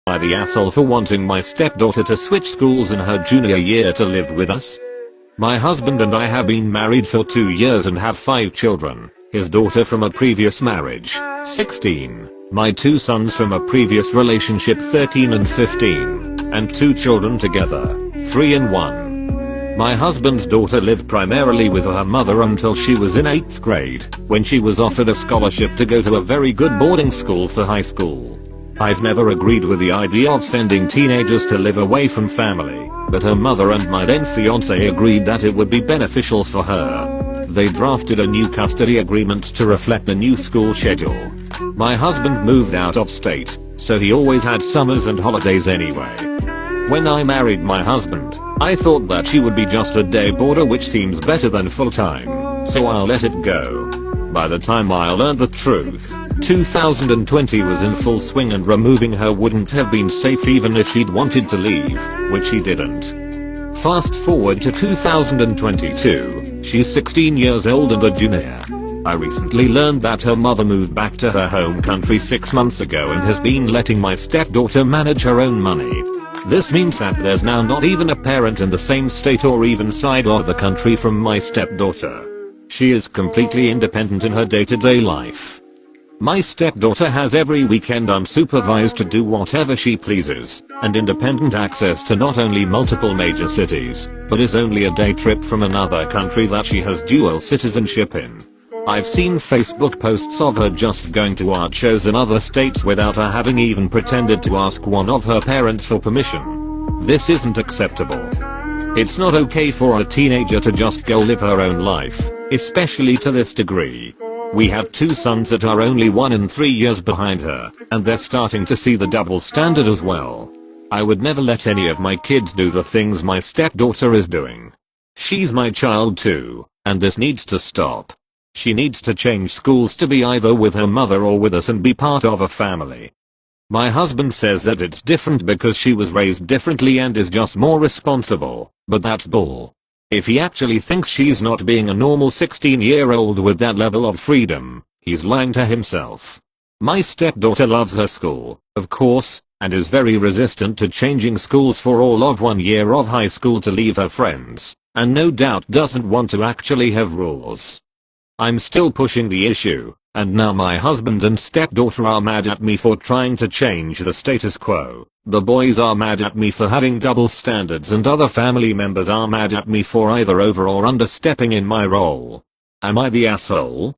I the asshole for wanting my stepdaughter to switch schools in her junior year to live with us? My husband and I have been married for 2 years and have 5 children. His daughter from a previous marriage, 16. My 2 sons from a previous relationship, 13 and 15. And 2 children together, 3 and 1. My husband's daughter lived primarily with her mother until she was in 8th grade, when she was offered a scholarship to go to a very good boarding school for high school. I've never agreed with the idea of sending teenagers to live away from family, but her mother and my then fiance agreed that it would be beneficial for her. They drafted a new custody agreement to reflect the new school schedule. My husband moved out of state, so he always had summers and holidays anyway. When I married my husband, I thought that she would be just a day boarder, which seems better than full-time, so I'll let it go. By the time I learned the truth, 2020 was in full swing and removing her wouldn't have been safe even if she'd wanted to leave, which she didn't. Fast forward to 2022, she's 16 years old and a junior. I recently learned that her mother moved back to her home country 6 months ago and has been letting my stepdaughter manage her own money. This means that there's now not even a parent in the same state or even side of the country from my stepdaughter. She is completely independent in her day-to-day life. My stepdaughter has every weekend unsupervised to do whatever she pleases, and independent access to not only multiple major cities, but is only a day trip from another country that she has dual citizenship in. I've seen Facebook posts of her just going to art shows in other states without her having even pretended to ask one of her parents for permission. This isn't acceptable. It's not okay for a teenager to just go live her own life, especially to this degree. We have 2 sons that are only 1 and 3 years behind her, and they're starting to see the double standard as well. I would never let any of my kids do the things my stepdaughter is doing. She's my child too, and this needs to stop. She needs to change schools to be either with her mother or with us and be part of a family. My husband says that it's different because she was raised differently and is just more responsible, but that's bull. If he actually thinks she's not being a normal 16-year-old with that level of freedom, he's lying to himself. My stepdaughter loves her school, of course, and is very resistant to changing schools for all of 1 year of high school to leave her friends, and no doubt doesn't want to actually have rules. I'm still pushing the issue, and now my husband and stepdaughter are mad at me for trying to change the status quo. The boys are mad at me for having double standards and other family members are mad at me for either over or understepping in my role. Am I the asshole?